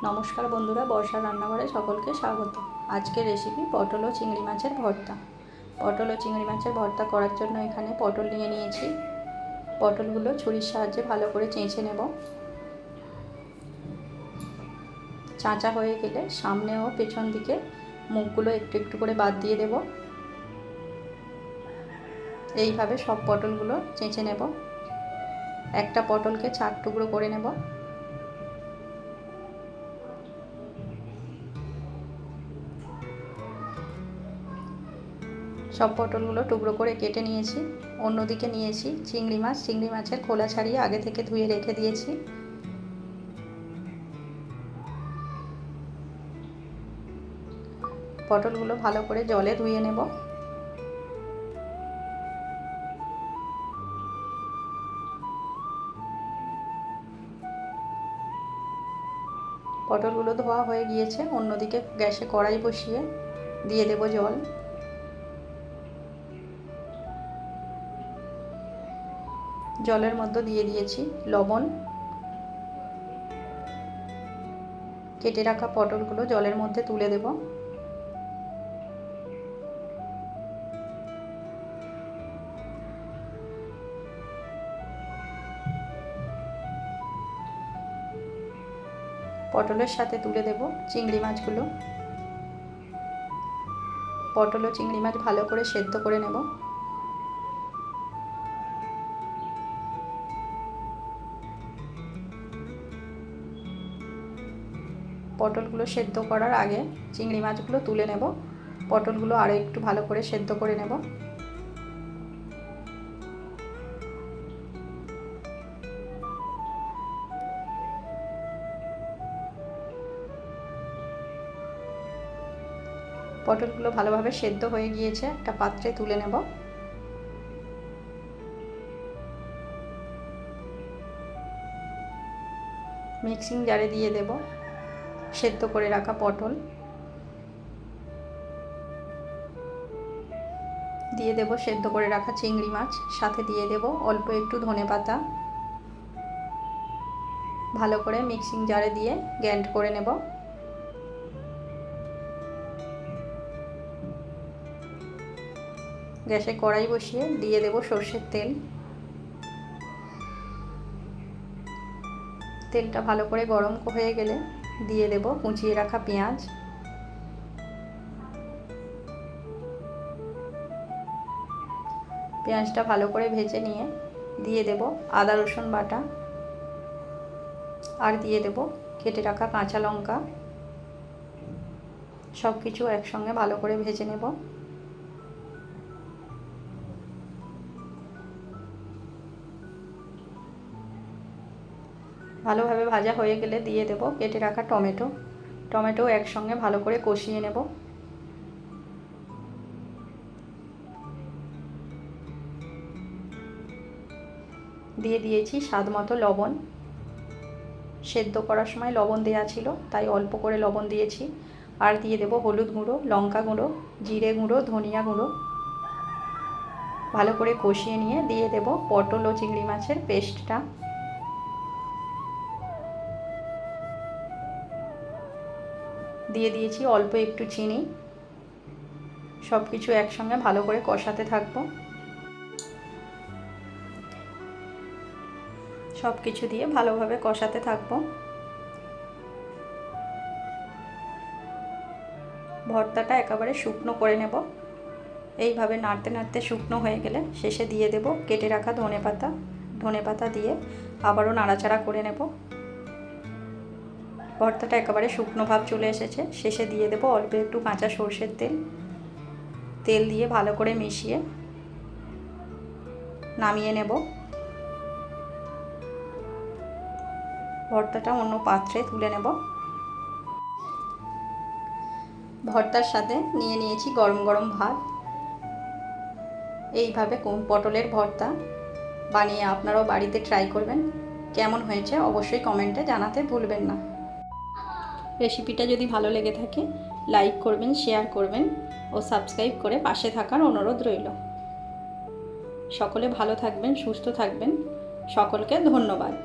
নমস্কার বন্ধুরা, বর্ষার রান্নাঘরে সকলকে স্বাগত। আজকের রেসিপি পটল ও চিংড়ি মাছের ভর্তা। পটল ও চিংড়ি মাছের ভর্তা করার জন্য এখানে পটল নিয়ে নিয়েছি। পটলগুলো ছুরির সাহায্যে ভালো করে চেঁচে নেব। চাঁচা হয়ে গেলে সামনে ও পেছন দিকে মুখগুলো একটু একটু করে বাদ দিয়ে দেব। এইভাবে সব পটলগুলো চেঁচে নেব। একটা পটলকে 4 টুকরো করে নেব। সব পটলগুলো টুকরো করে কেটে নিয়েছি। অন্যদিকে নিয়েছি চিংড়ি মাছ। চিংড়ি মাছের খোলা ছাড়িয়ে আগে থেকে ধুয়ে রেখে দিয়েছি। পটলগুলো ভালো করে জলে ধুয়ে নেব। পটলগুলো ধোয়া হয়ে গিয়েছে। অন্যদিকে গ্যাসে কড়াই বসিয়ে দিয়ে দেব জল। জলের মধ্যে দিয়ে দিয়েছি লবণ। কেটে রাখা পটলগুলো জলের মধ্যে তুলে দেব। পটলের সাথে তুলে দেব চিংড়ি মাছগুলো। পটল ও চিংড়ি মাছ ভালো করে সেদ্ধ করে নেব। পটলগুলো সেদ্ধ করার আগে চিংড়ি মাছগুলো তুলে নেব। পটলগুলো আরও একটু ভালো করে সেদ্ধ করে নেব। পটলগুলো ভালোভাবে সেদ্ধ হয়ে গিয়েছে। একটা পাত্রে তুলে নেব। মিক্সিং জারে দিয়ে দেব সেদ্ধ করে রাখা পটল। দিয়ে দেব সেদ্ধ করে রাখা চিংড়ি মাছ। সাথে দিয়ে দেব অল্প একটু ধনেপাতা। ভালো করে মিক্সিং জারে দিয়ে গ্রাইন্ড করে নেব। গ্যাসে কড়াই বসিয়ে দিয়ে দেব সর্ষের তেল। তেলটা ভালো করে গরম হয়ে গেলে দিয়ে দেব কুচিয়ে রাখা পেঁয়াজ। পেঁয়াজটা ভালো করে ভেজে নিয়ে দিয়ে দেব আদা রসুন বাটা। আর দিয়ে দেব কেটে রাখা কাঁচা লঙ্কা। সব কিছু একসঙ্গে ভালো করে ভেজে নেব। ভালোভাবে ভাজা হয়ে গেলে দিয়ে দেব কেটে রাখা টমেটো। টমেটো একসঙ্গে ভালো করে কষিয়ে নেব। দিয়ে দিয়েছি স্বাদ মতো লবণ। সেদ্ধ করার সময় লবণ দেওয়া ছিল, তাই অল্প করে লবণ দিয়েছি। আর দিয়ে দেব হলুদ গুঁড়ো, লঙ্কা গুঁড়ো, জিরে গুঁড়ো, ধনিয়া গুঁড়ো। ভালো করে কষিয়ে নিয়ে দিয়ে দেব পটল ও চিংড়ি মাছের পেস্টটা। দিয়ে দিয়েছি অল্প একটু চিনি। সব কিছু একসঙ্গে ভালো করে কষাতে থাকবো। সব কিছু দিয়ে ভালোভাবে কষাতে থাকবো। ভর্তাটা একেবারে শুকনো করে নেব। এইভাবে নাড়তে নাড়তে শুকনো হয়ে গেলে শেষে দিয়ে দেব কেটে রাখা ধনেপাতা। ধনেপাতা দিয়ে আবারও নাড়াচাড়া করে নেব। ভর্তাটা একেবারে শুকনো ভাব চলে এসেছে। শেষে দিয়ে দেব অল্প একটু কাঁচা সর্ষের তেল। তেল দিয়ে ভালো করে মিশিয়ে নামিয়ে নেব। ভর্তাটা অন্য পাত্রে তুলে নেব। ভর্তার সাথে নিয়ে নিয়েছি গরম গরম ভাত। এইভাবে পটলের ভর্তা বানিয়ে আপনারাও বাড়িতে ট্রাই করবেন। কেমন হয়েছে অবশ্যই কমেন্টে জানাতে ভুলবেন না। রেসিপিটা যদি ভালো লেগে থাকে লাইক করবেন, শেয়ার করবেন ও সাবস্ক্রাইব করে পাশে থাকার অনুরোধ রইল। সকলে ভালো থাকবেন, সুস্থ থাকবেন। সকলকে ধন্যবাদ।